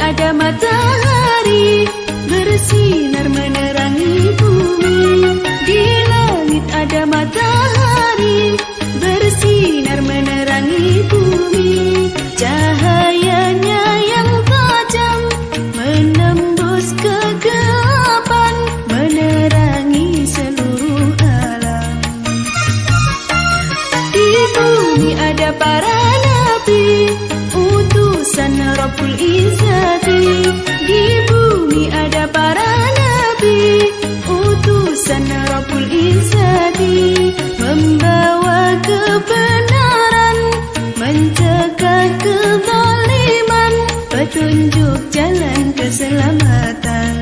ada matahari bersinar menerangi bumi. Di langit ada matahari bersinar menerangi bumi. Cahayanya yang tajam menembus kegelapan, menerangi seluruh alam. Di bumi ada para nabi, utusan Rabbul Izzati. Di bumi ada para nabi, utusan Rabbul Izzati, membawa kebenaran, mencegah kezaliman, petunjuk jalan keselamatan.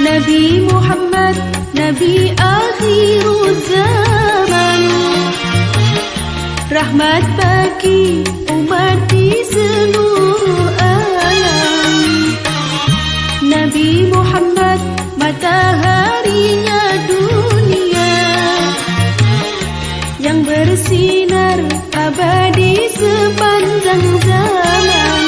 Nabi Muhammad, Nabi akhirul zaman, rahmat bagi umat di seluruh alam. Nabi Muhammad, mataharinya dunia, yang bersinar abadi sepanjang zaman.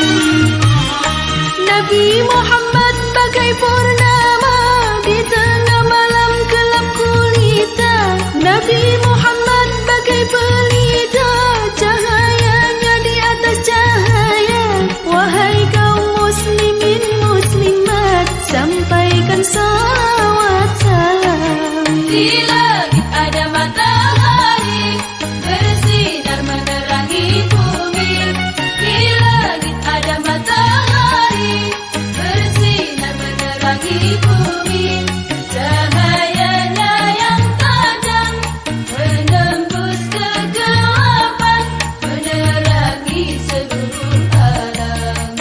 Nabi Muhammad bagai purnama di tengah malam gelap gulita. Nabi Muhammad bagai pelita, cahayanya di atas cahaya. Wahai kaum muslimin muslimat, sampaikan salawat salam. Di langit ada matahari bersinar menerangi bumi. Di langit ada matahari bersinar menerangi bumi. Cahayanya yang tajam menembus kegelapan, menerangi seluruh alam.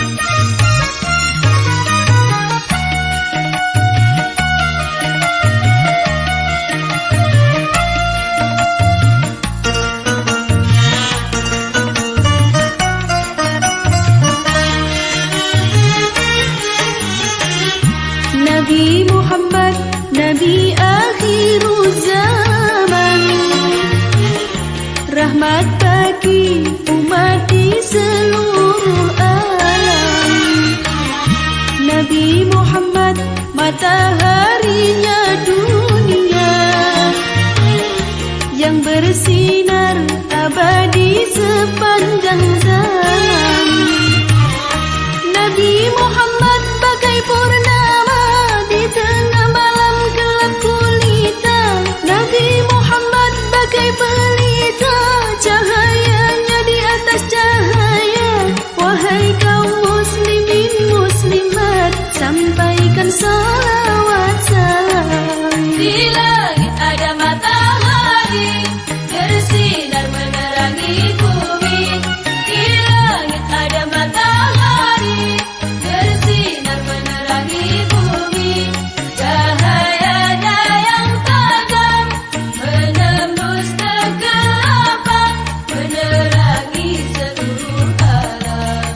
Nabi Muhammad, Nabi akhirul zaman, rahmat bagi umat di seluruh alam. Nabi Muhammad, mataharinya dunia, yang bersinar abadi sepanjang zaman. Nabi Muhammad bagai purnama di tengah malam gelap gulita. Nabi Muhammad bagai pelita, cahayanya di atas cahaya. Wahai kaum muslimin muslimat, sampaikan salawat salam. Di langit ada matahari bersinar menerangi bumi. Di langit ada matahari bersinar menerangi bumi. Cahayanya yang tajam menembus kegelapan, menerangi seluruh alam.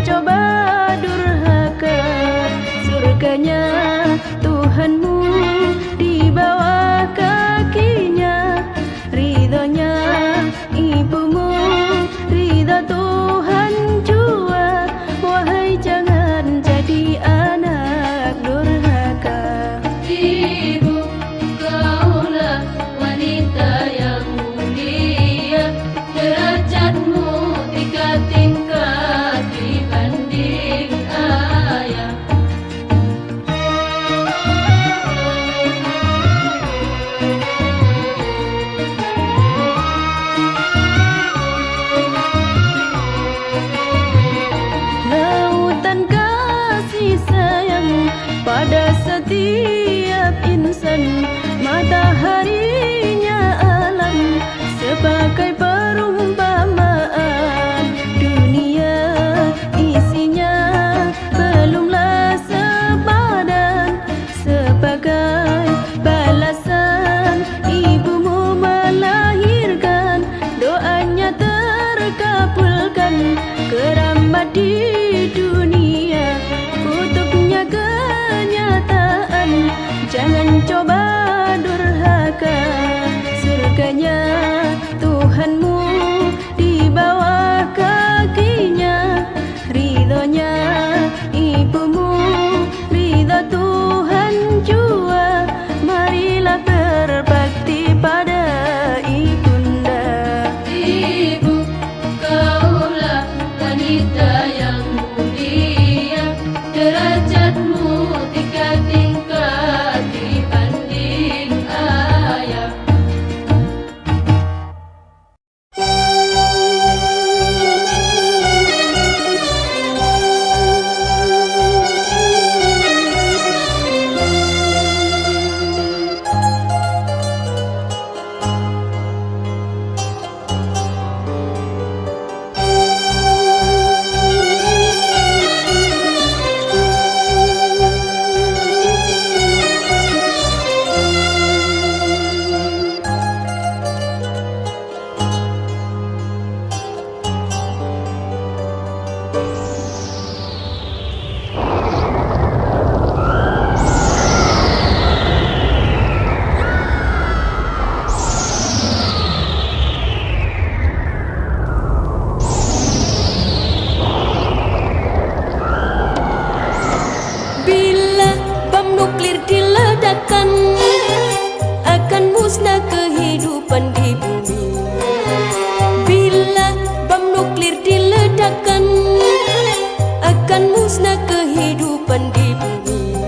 coba durhaka, surganya Tuhanmu di bawah kakinya, ridhonya ibumu, ridho Tuhan jua. Wahai jangan jadi anak durhaka. Ibu, kaulah wanita yang mulia, derajatmu 3 tingkat dibanding ayah. Lautan kasih sayang pada setiap insan, mataharinya alam sebagai perumpamaan. Dunia isinya belumlah sepadan, sebagai balasan ibumu melahirkan, doanya terkabulkan. Keramat di dunia, kutubnya kenyataan. Jangan coba durhaka, surganya Tuhanmu di bawah kakinya, ridhonya ibumu, ridho Tuhan jua. Marilah berbakti pada ibunda. Ibu, kaulah wanita yang mulia, derajatmu 3 tingkat dibanding ayah. Bila bom nuklir diledakkan, akan musnah kehidupan di bumi. Bila bom nuklir diledakkan, akan musnah kehidupan di bumi.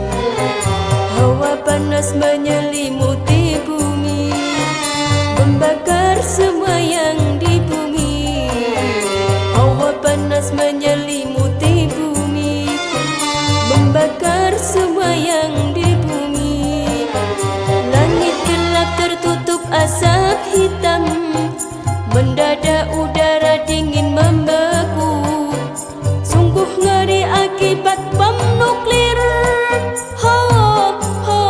Hawa panas menyelimuti bumi, membakar semua yang di bumi. Hawa panas menyelimuti bumi, membakar semua yang di bumi. Langit gelap tertutup asap hitam, mendadak udara dingin membeku. Sungguh ngeri akibat bom nuklir. Ho, ho,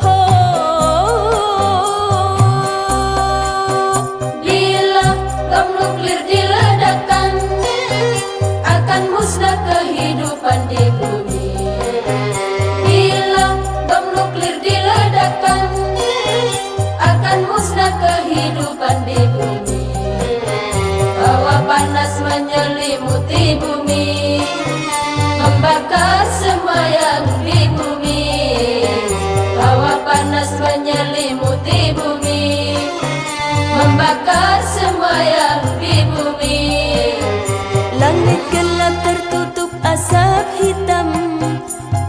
ho. Bila bom nuklir diledakkan, akan musnah kehidupan di bumi. Bila bom nuklir diledakkan, akan musnah kehidupan di bumi. Hawa panas menyelimuti bumi, membakar semua yang di bumi. Hawa panas menyelimuti bumi, membakar semua yang di bumi. Langit gelap tertutup asap hitam,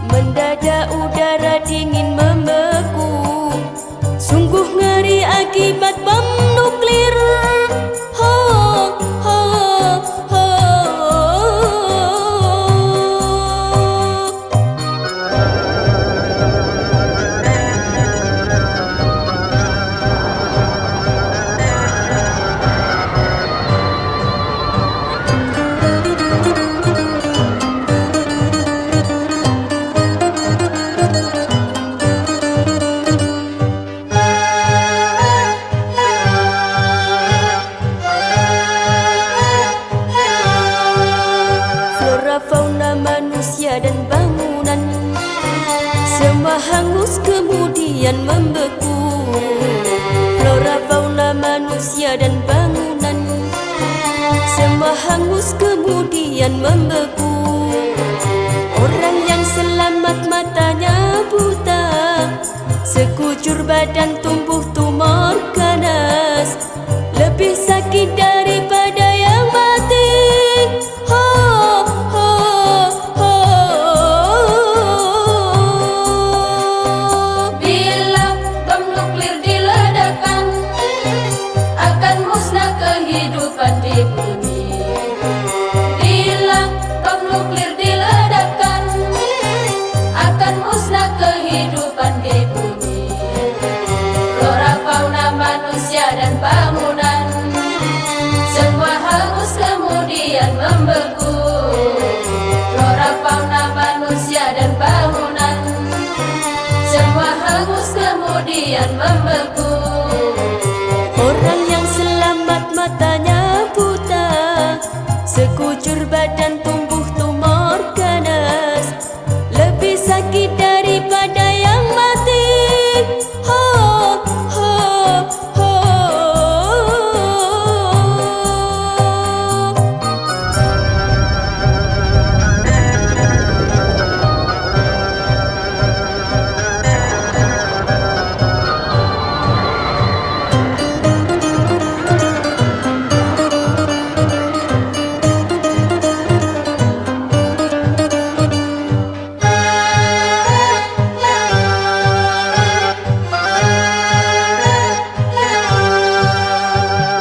mendadak udara dingin membeku. Sungguh ngeri akibat bom nuklir. Ho, ho, ho. kemudian membeku. Flora fauna manusia dan bangunan semua hangus kemudian membeku. Orang yang selamat matanya buta, sekujur badan tumbuh tumor ganas, lebih sakit daripada yang mati. Ho, ho, ho. Bila bom nuklir diledakkan, akan musnah kehidupan di bumi. Bila bom nuklir diledakkan, akan musnah kehidupan di bumi. Flora fauna manusia dan bangunan semua hangus kemudian membeku. Flora fauna manusia dan bangunan semua hangus kemudian membeku. Orang yang selamat matanya buta, sekujur badan tumbuh tumor ganas, lebih sakit daripada yang mati. Ho, ho, ho.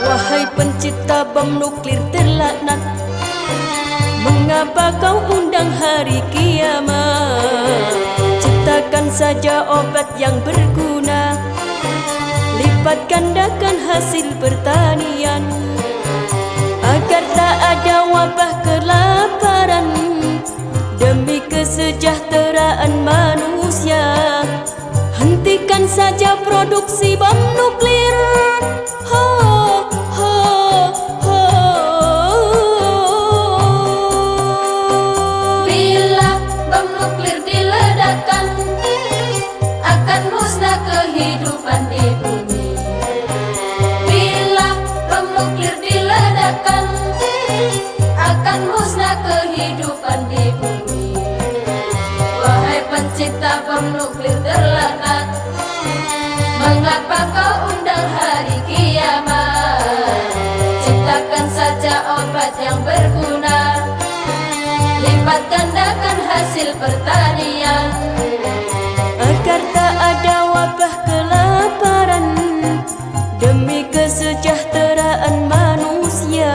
Wahai pencipta bom nuklir terlaknat, mengapa kau undang hari kiamat? Ciptakan saja obat yang berguna, lipat gandakan hasil pertanian, agar tak ada wabah kelaparan. Demi kesejahteraan manusia, hentikan saja produksi bom nuklir. Ho, ho, ho. Bila bom nuklir diledakkan, akan musnah kehidupan di bumi. Bila bom nuklir diledakkan, akan musnah kehidupan di bumi. Wahai pencipta bom nuklir terlaknat, mengapa kau undang hari kiamat? Ciptakan saja obat yang berguna, lipat gandakan hasil pertanian, Agar tak ada wabah kelaparan. Demi kesejahteraan manusia,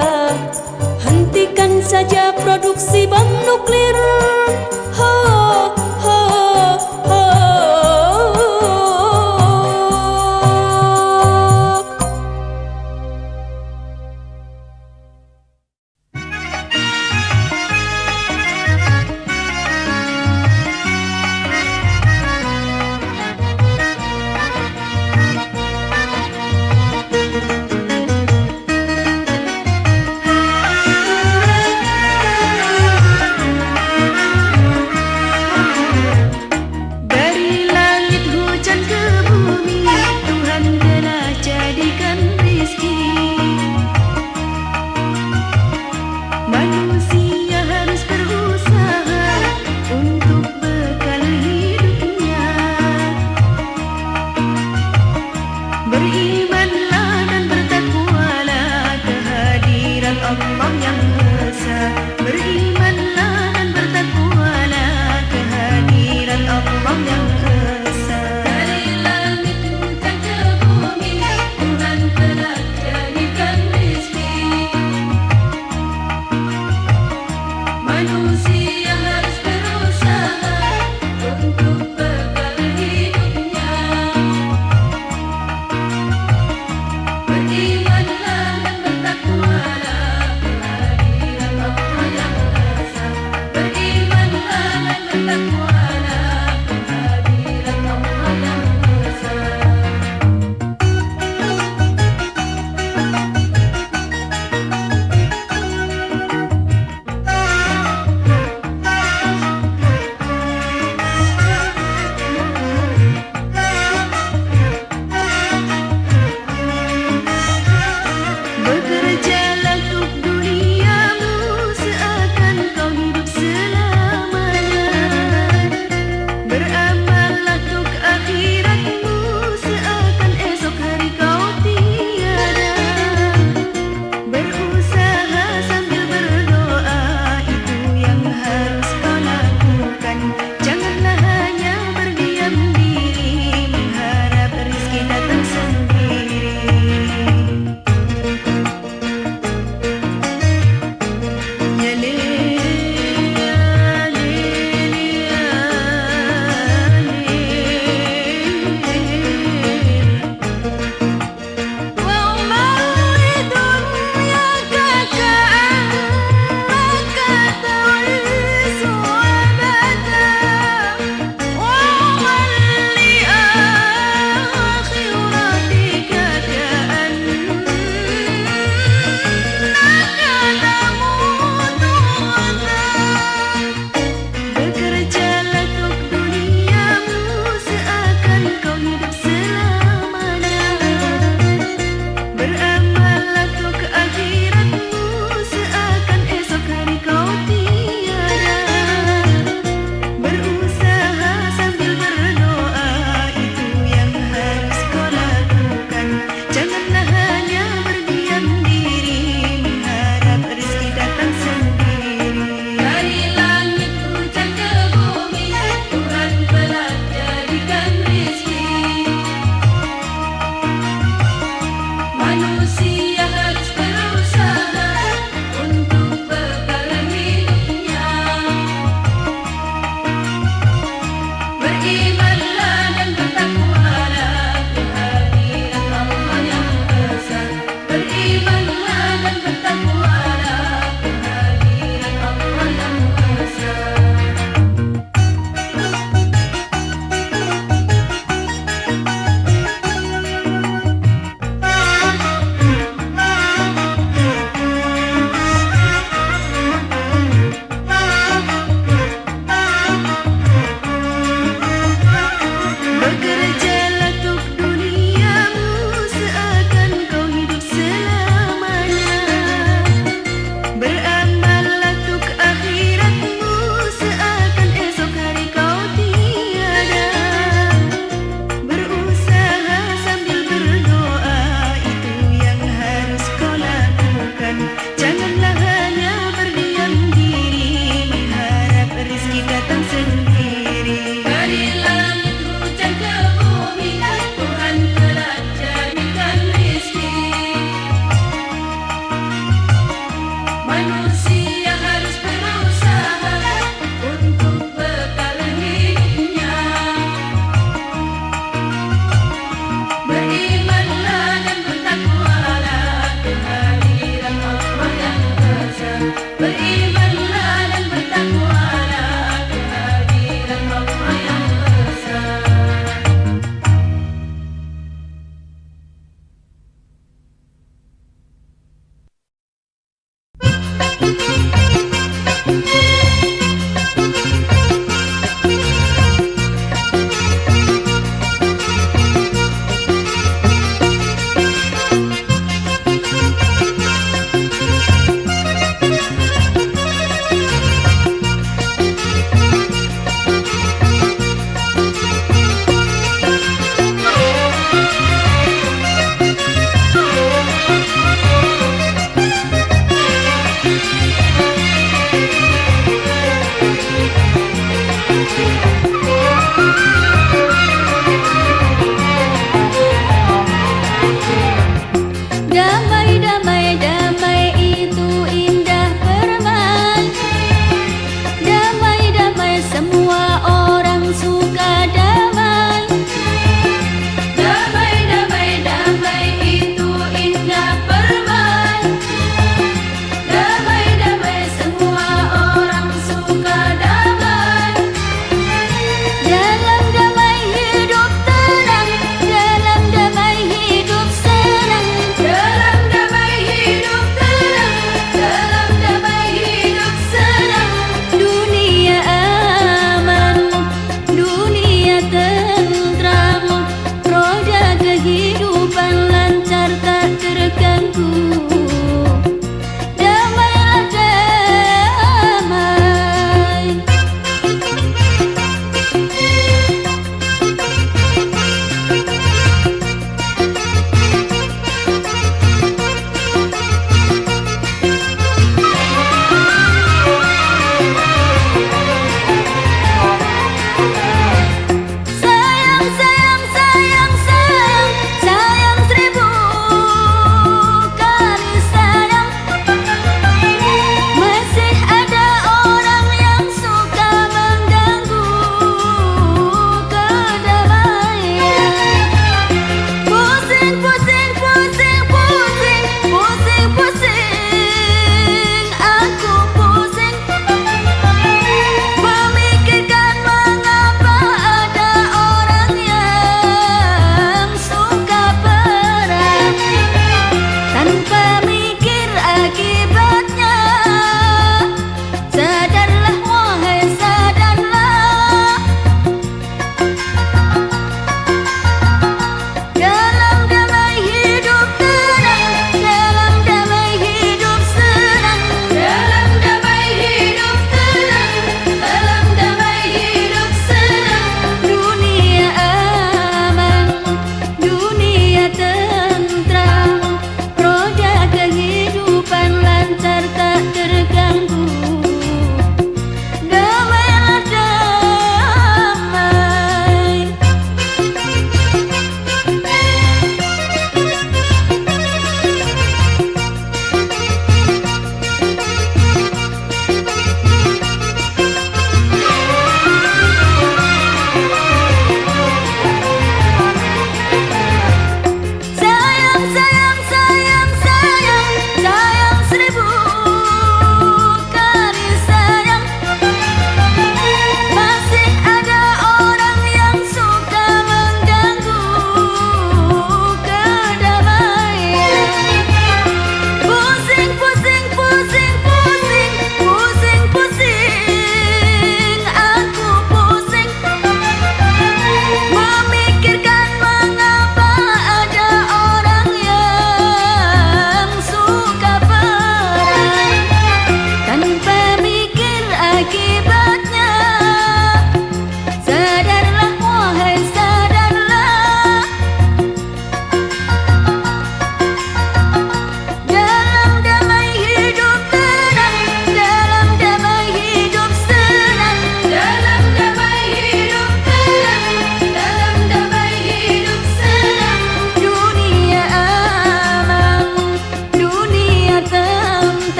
hentikan saja produksi bom nuklir. Ho, ho, ho.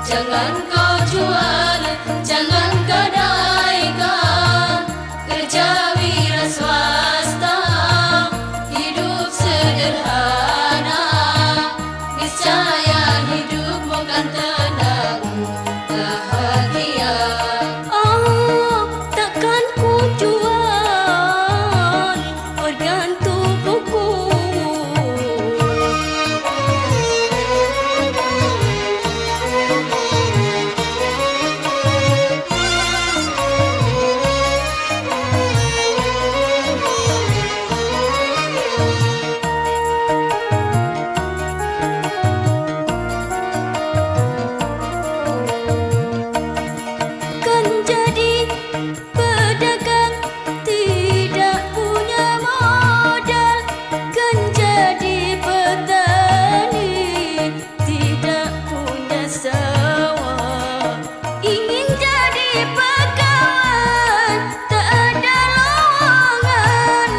Jangan kau jual, jangan gadaikan, kerja wira swasta, hidup sederhana, niscaya hidupmu kan tenang, bahagia. Oh, takkan ku jual organ tubuhku. Kan jadi pedagang tidak punya modal, kan jadi petani tidak punya sawah, ingin jadi pegawai tak ada lowongan.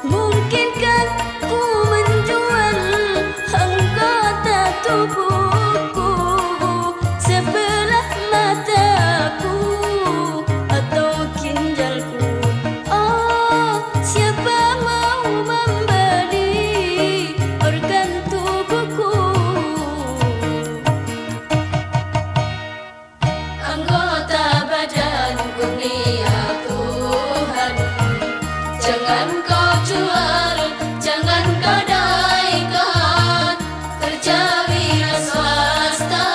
Mungkinkah ku menjual anggota tubuhku, sebelah mataku atau ginjalku? Oh, siapa mau membeli organ tubuhku? Anggota badan kurnia Tuhan, jangan kau jual, jangan gadaikan, kerja wira swasta,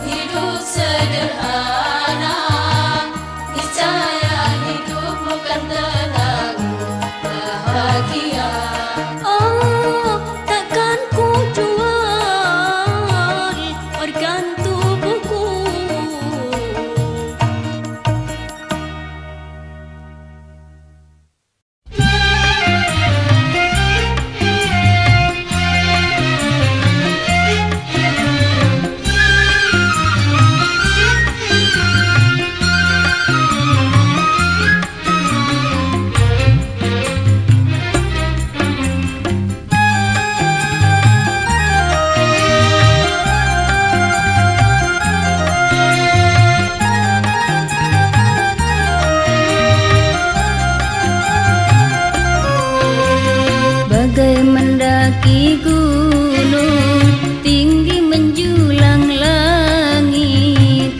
hidup sederhana, niscaya hidupmu kan tenang, bahagia. Oh, takkan ku jual organ tubuhku. Bagai mendaki gunung tinggi menjulang langit,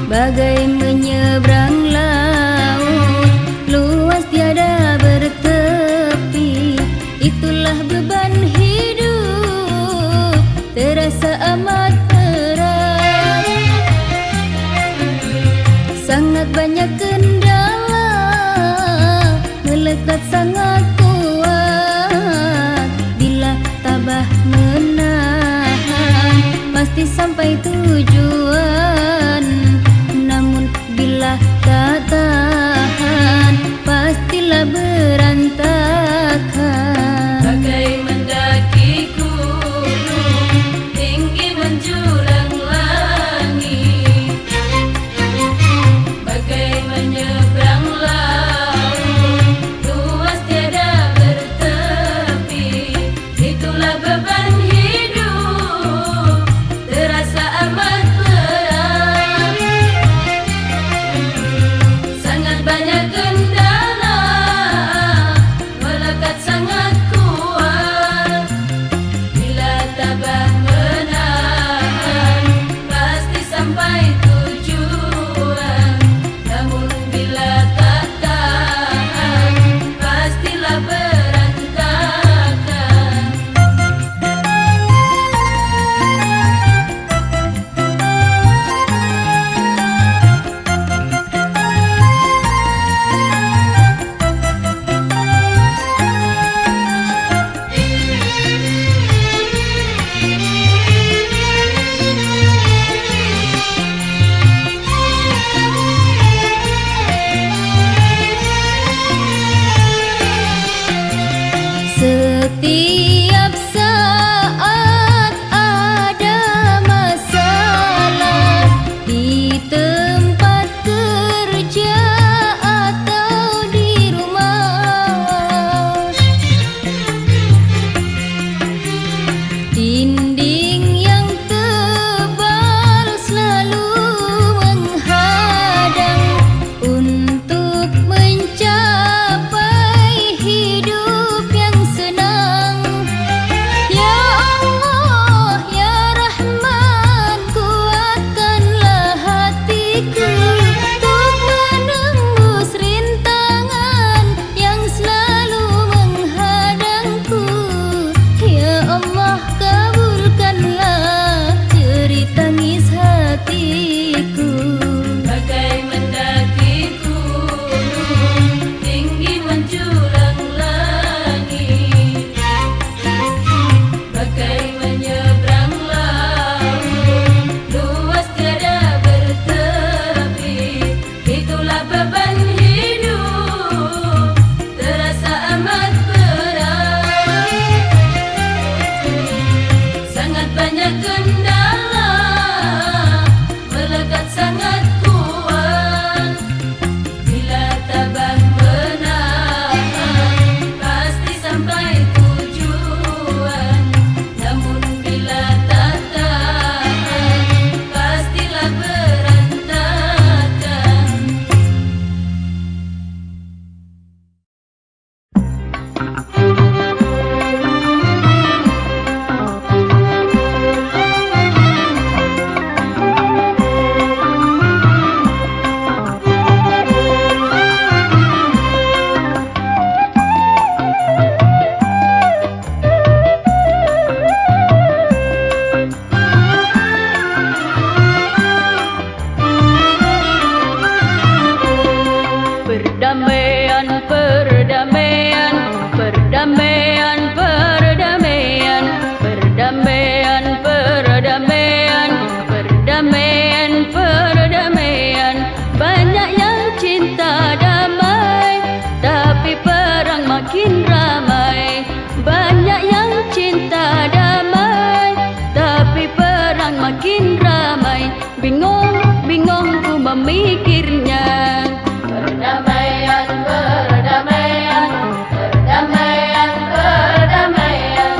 bagai menyeberang laut luas tiada bertepi. Itulah beban hidup terasa amat berat, sangat banyak kendala melekat sangat kuat. Bila tabah menahan pasti sampai tujuan, namun bila tak tahan pastilah berantakan. Bagai mendaki gunung tinggi menjulang langit, bagai menyeberang laut luas tiada bertepi. Itulah beban hidup terasa amat berat, sangat banyak kendala kendala melekat sangat kuat. Bila tabah menahan pasti sampai tujuan. Namun bila tak tahan pastilah berantakan. Perdamaian, perdamaian, perdamaian, perdamaian, perdamaian, perdamaian, perdamaian, perdamaian. Banyak yang cinta damai, tapi perang makin ramai. Banyak yang cinta damai, tapi perang makin ramai. Bingung, bingung ku memikirnya. Perdamaian, perdamaian, perdamaian, perdamaian,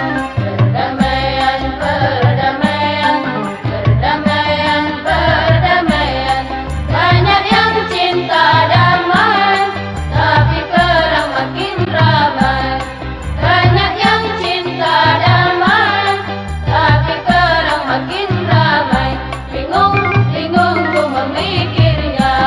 perdamaian, perdamaian, perdamaian, perdamaian. Banyak yang cinta damai, tapi perang makin ramai. Banyak yang cinta damai, tapi perang makin ramai. Bingung, bingung ku memikirnya.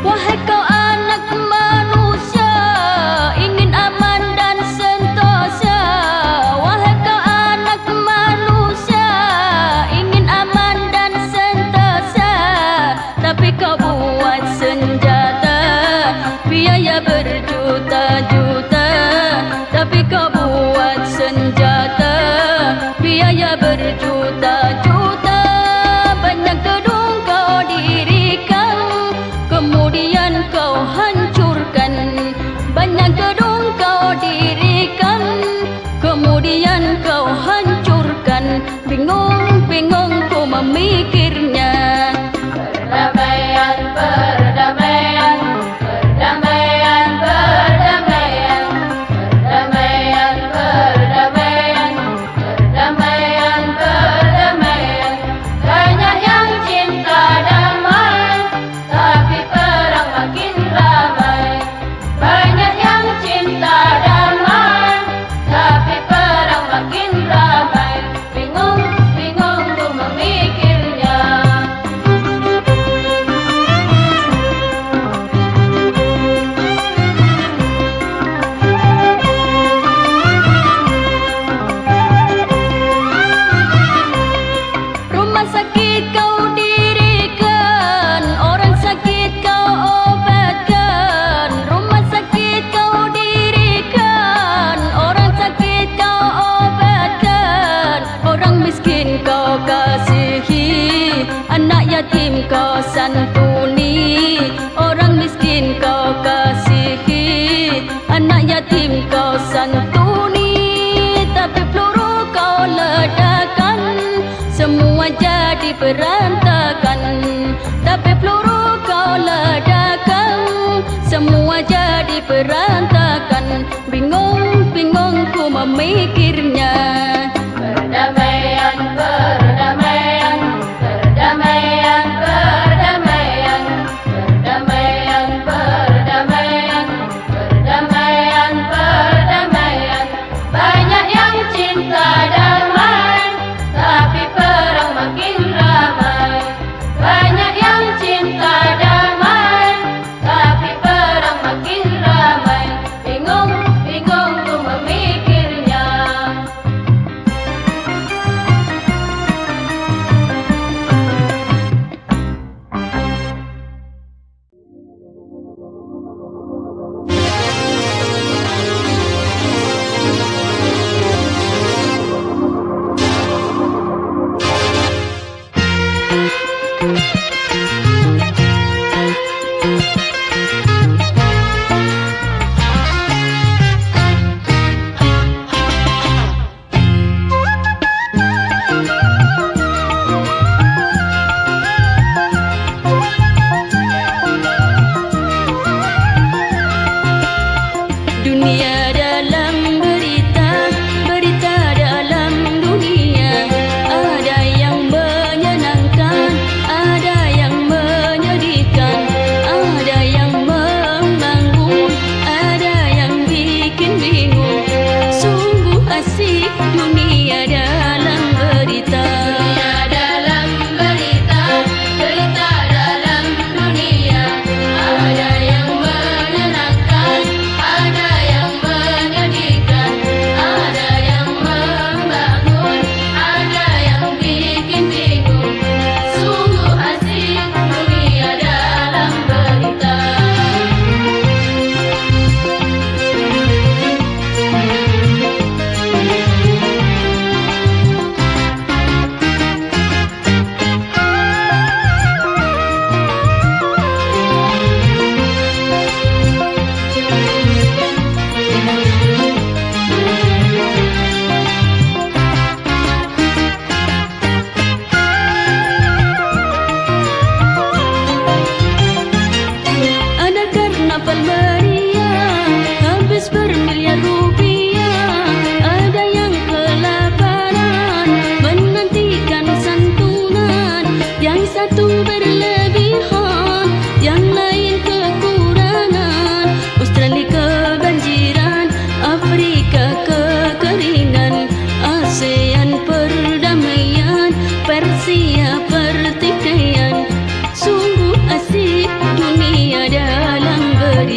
Wahai kau anak manusia, ingin aman dan sentosa. Wahai kau anak manusia, ingin aman dan sentosa. Tapi kau buat senjata, biaya berjuta-juta. Tapi kau buat senjata, biaya berjuta-juta. Banyak gedung kau dirikan, kemudian kau hancurkan. Banyak gedung kau dirikan, kemudian kau hancurkan. Bingung, bingung ku memikirnya. Perdamaian, perdamaian, perdamaian, perdamaian, perdamaian, perdamaian, perdamaian, perdamaian. Banyak yang cinta damai, tapi perang makin ramai. Banyak yang cinta damai, tapi perang makin ramai. Bingung, bingung ku memikirnya. Rumah sakit kau dirikan, orang sakit kau obatkan. Rumah sakit kau dirikan, orang sakit kau obatkan. Orang miskin kau kasihi, anak yatim kau santuni. Orang miskin kau kasihi, anak yatim kau santuni. Tapi peluru kau ledakan, semua jadi berantakan. Tapi peluru kau ledakan, semua jadi berantakan. Bingung, bingung ku memikirnya. Perdamaian, perdamaian, perdamaian, perdamaian, perdamaian, perdamaian, perdamaian, perdamaian. Banyak yang cinta damai, tapi perang makin ramai. Banyak yang cinta damai, tapi perang makin ramai. Bingung, bingung ku memikirnya.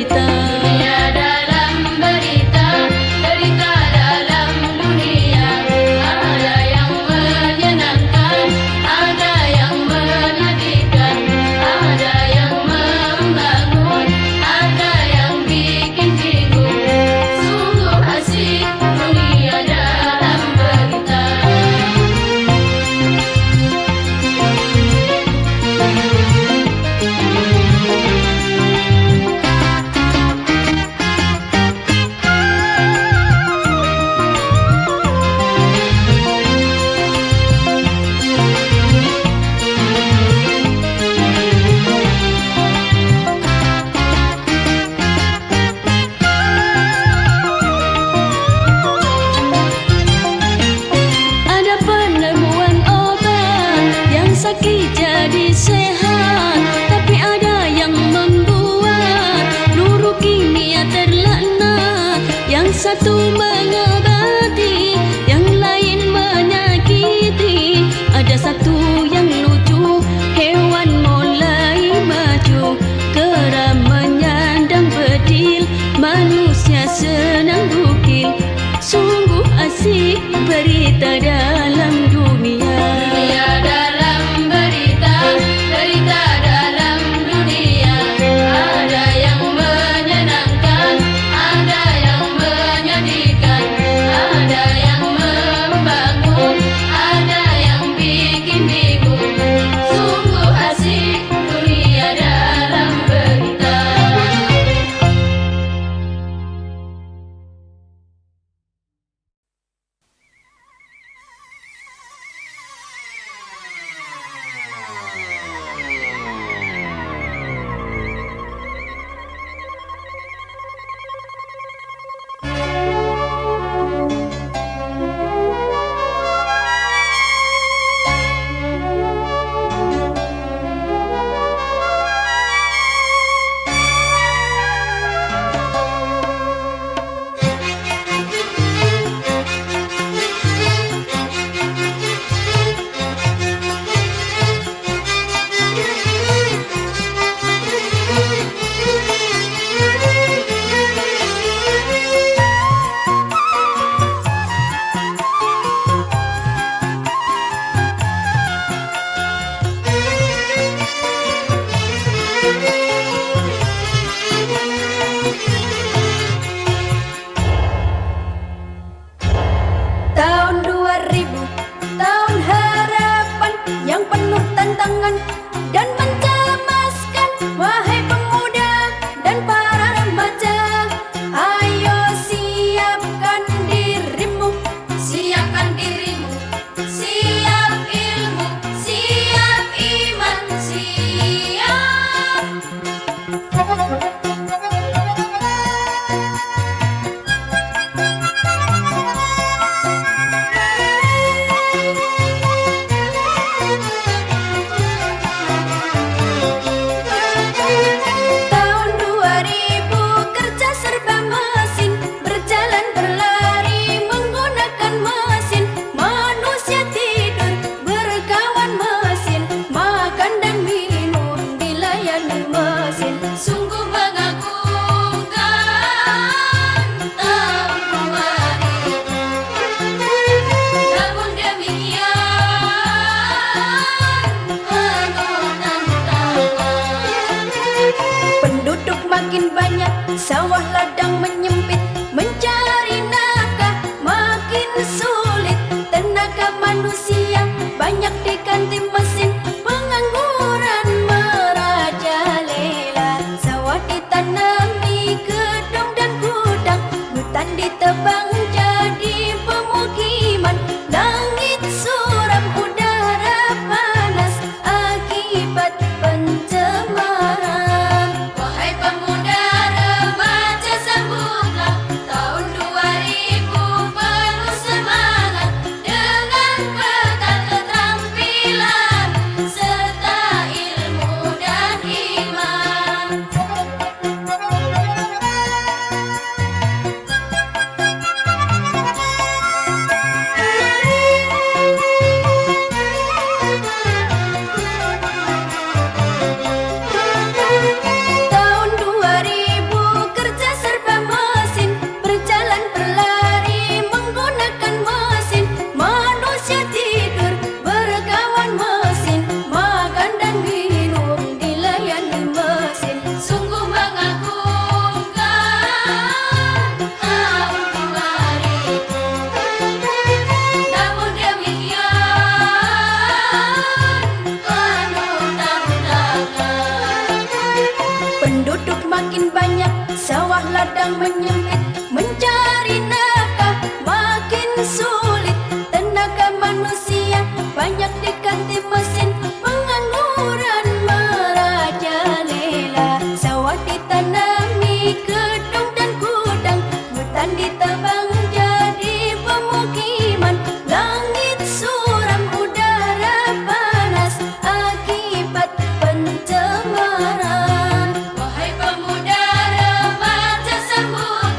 berita. Dunia dalam berita, berita dalam dunia. Ada yang menyenangkan, ada yang menyedihkan, ada yang membangun, ada yang bikin bingung. Sungguh asik dunia dalam berita. Ada penemuan obat yang sakit jadi sehat, tapi ada yang membuat luruh kimia terlaknat. Yang satu mengobati, yang lain menyakiti. Ada satu yang lucu, hewan mulai maju, kera menyandang bedil, manusia senang bukil. Sungguh asik berita dalam dunia. Dunia dalam berita, berita dalam dunia. Ada yang menyenangkan, ada yang menyedihkan, ada yang membangun, ada yang bikin bingung. Sungguh asik dunia dalam berita. Tahun 2000, tahun harapan yang penuh tantangan dan mencemaskan. Wahai pemuda dan para remaja, ayo siapkan dirimu, siapkan dirimu, siap ilmu, siap iman, siap. Tahun 2000 kerja serba mesin, berjalan berlari menggunakan mesin. Manusia tidur berkawan mesin, makan dan minum dilayani mesin. Sungguh mengagumkan tahun 2000. Namun demikian penuh tantangan. Penduduk makin banyak, sawah ladang menyempit, mencari nafkah makin sulit. Tenaga manusia banyak diganti mesin, pengangguran merajalela. Sawah ditanami gedung dan gudang, hutan ditebang jadi pemukiman. Langit suram, udara panas akibat pencemaran. Wahai pemuda remaja, sambut jalan menyempit, mencari nafkah makin sulit. Tenaga manusia banyak diganti mesin, pengangguran merajalela. Sawah ditanami gedung dan gudang, hutan ditebang jadi pemukiman. Langit suram, udara panas akibat pencemaran. Wahai pemuda remaja, sambut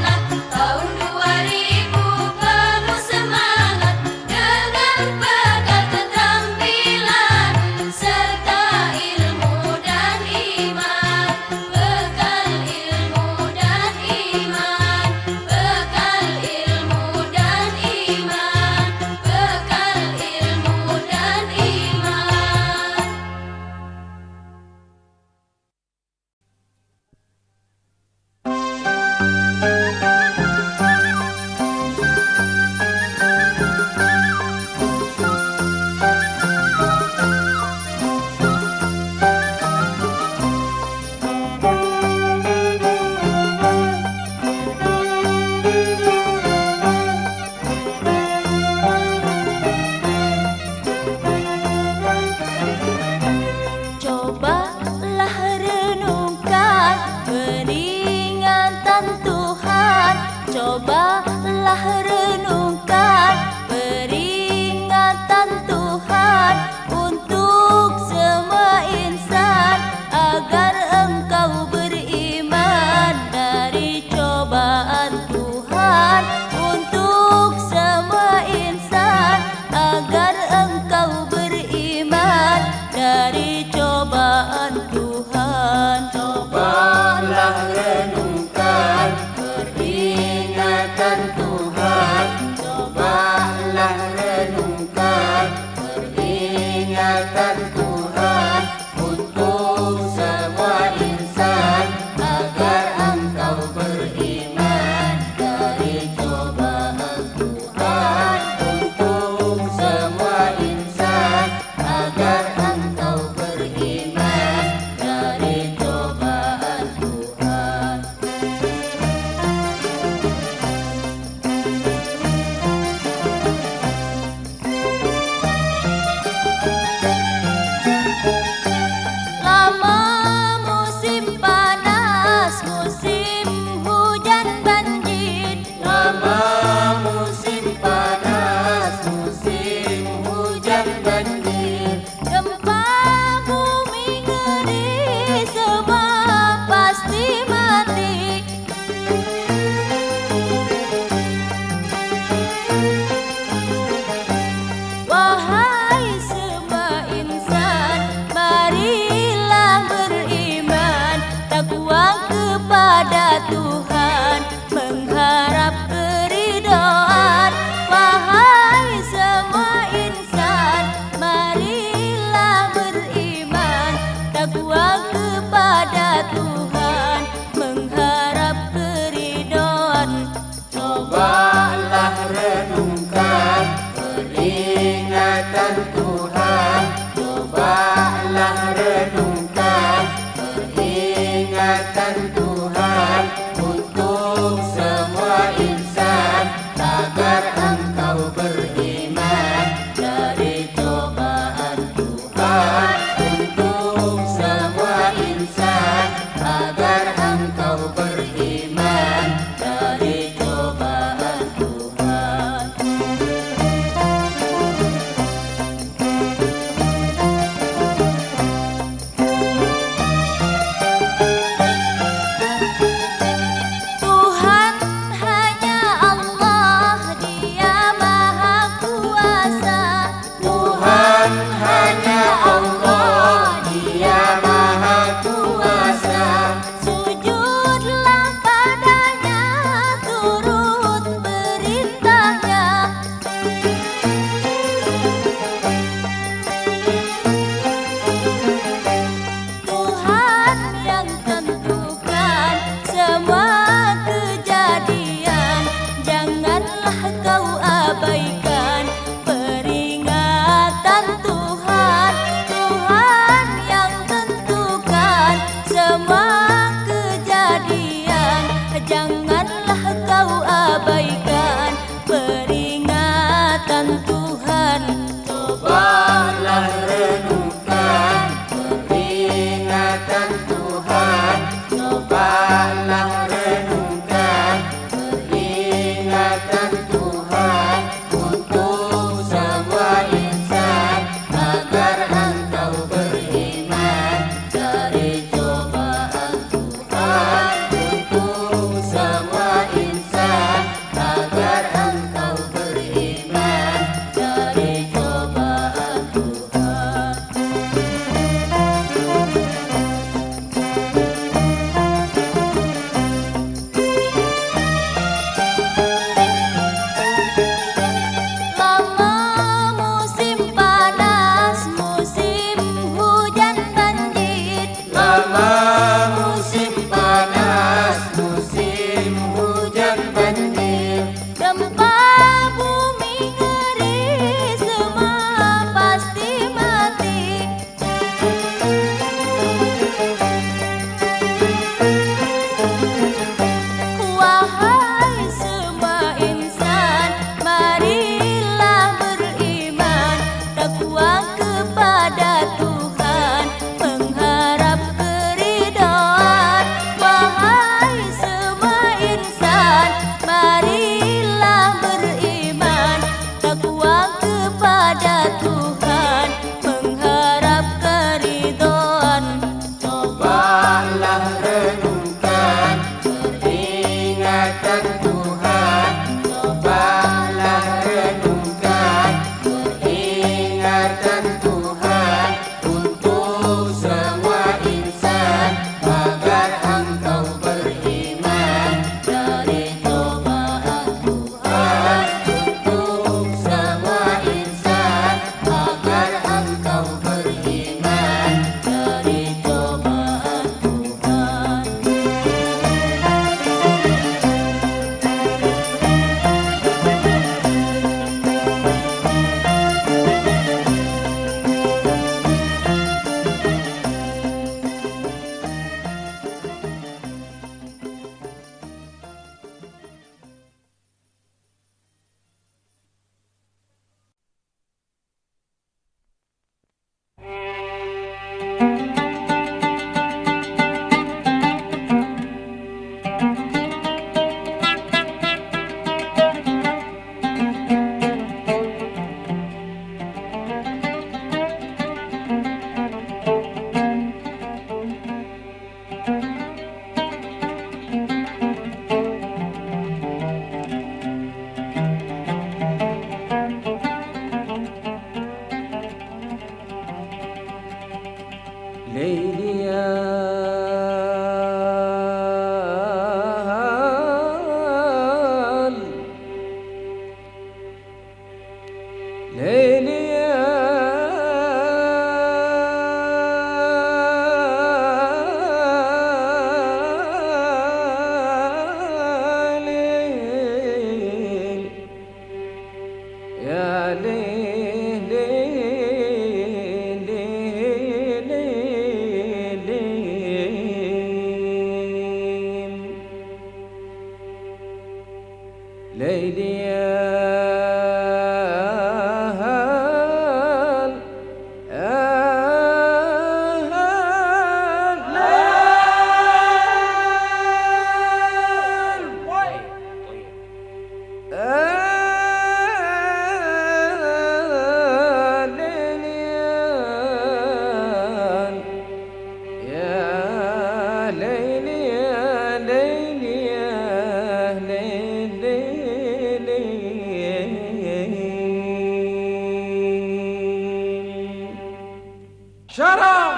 Shut up!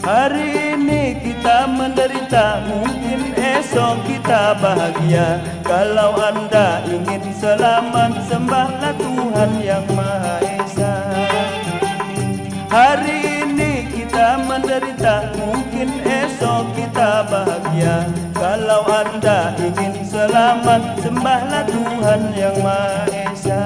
Hari ini kita menderita, mungkin esok kita bahagia. Kalau Anda ingin selamat, sembahlah Tuhan Yang Maha Esa. Hari ini kita menderita, mungkin esok kita bahagia. Kalau Anda ingin selamat, sembahlah Tuhan Yang Maha Esa.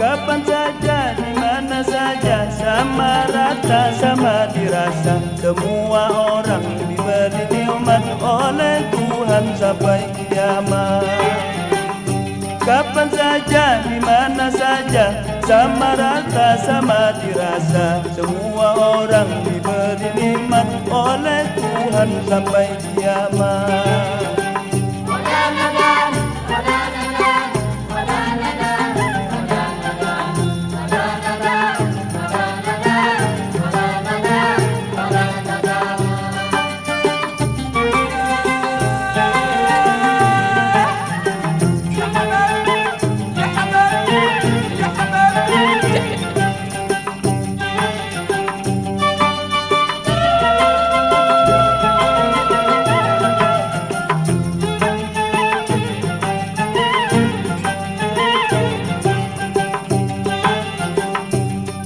Kapan saja, di mana saja, sama rata, sama dirasa. Semua orang diberi nikmat oleh Tuhan sampai kiamat. Kapan saja, di mana saja, sama rata, sama dirasa. Semua orang diberi nikmat oleh Tuhan sampai kiamat.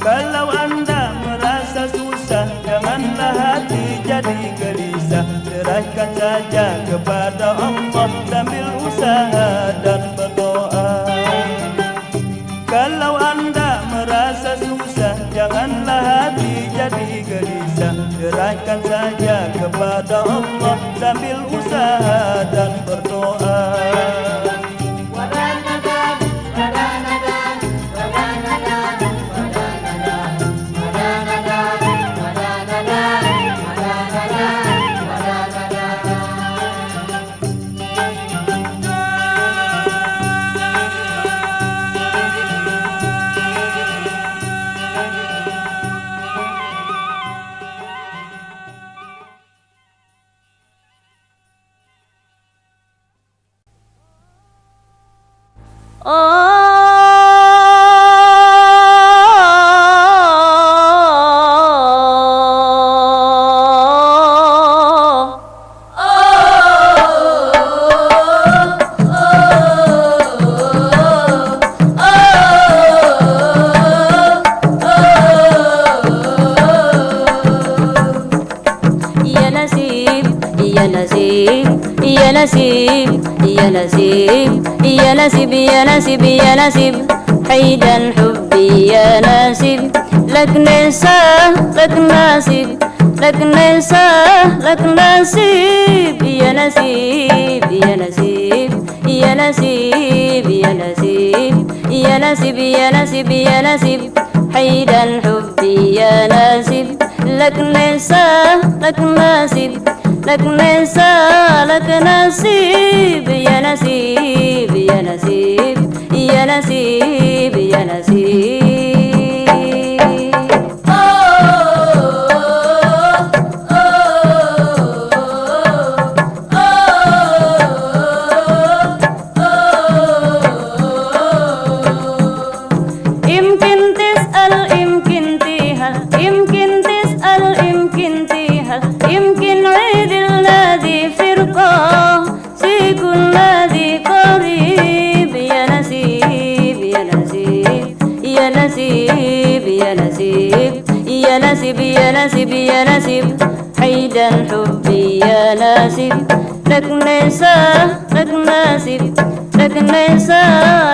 Kalau Anda merasa susah, janganlah hati jadi gelisah. Serahkan saja kepada Allah sambil usaha dan berdoa. Kalau Anda merasa susah, janganlah hati jadi gelisah. Serahkan saja kepada Allah sambil usaha dan berdoa. نسيب يا نسيب يا نسيب يا نسيب يا نسيب حيدا حبي يا نسيب لك نسى لك نسيب لك نسى لك نسيب يا نسيب يا نسيب يا نسيب يا نسيب يا نسيب يا نسيب يا نسيب حيدا حبي يا نسيب لك نسى لك نسيب لك نسى لك نسيب يا نسيب يا نسيب يا نسيب يا نسيب يمكن تسأل يمكن تهل يمكن تسأل يمكن تهل يمكن عيد الذي فرقة سيكون الذي قريب يا نسيب يا نسيب يا نسيب يا نسيب يا نسيب يا نسيب يا نسيب حيدا حبي يا نسيب لك نسى لك نسيب لك نسى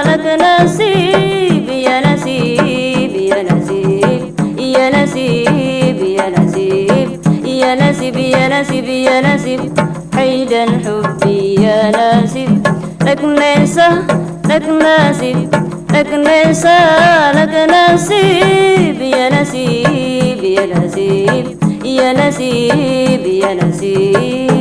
لك نسيب يا نسيب يا نسيب يا نسيب يا نسيب يا نسيب يا نسيب يا نسيب حيدا حبي يا نسيب لك نسى لك نسيب لك نسى لك نسيب يا نسيب يا نسيب يا نسيب يا نسيب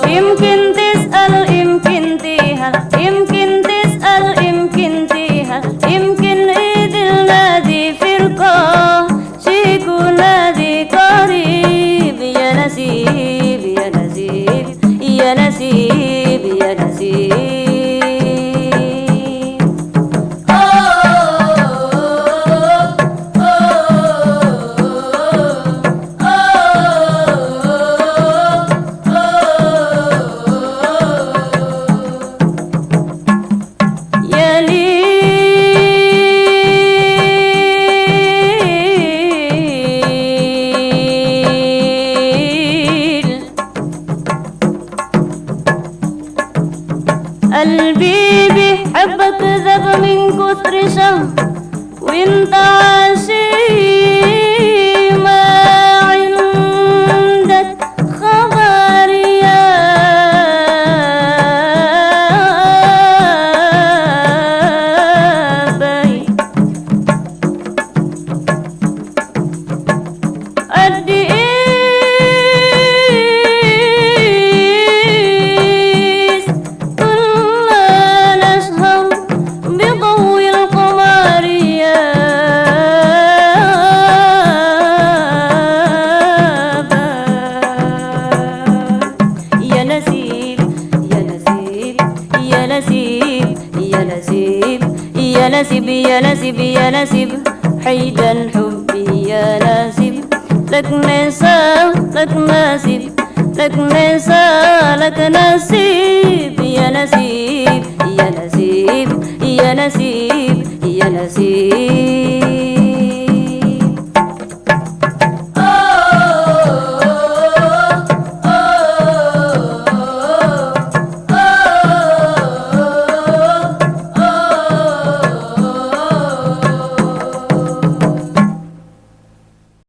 يمكن تسأل يمكن تهل يمكن تسأل يمكن تهل يمكن عيد الذي فرقة سيكون الذي قريب يا نسيب يا نسيب يا نسيب يا نسيب يا ليل قلبي بيحبك ذاب من كتر شهر وانت عاشق ما عندك خبر يا بي قد إيش كنا نشهر بضوء القمر يا بي يا نسيب يا نسيب يا نسيب يا نسيب يا نسيب يا نسيب يا نسيب حيدا حبي يا نسيب لك نسى لك نسيب لك نسى لك نسيب يا نسيب يا نسيب يا نسيب يا نسيب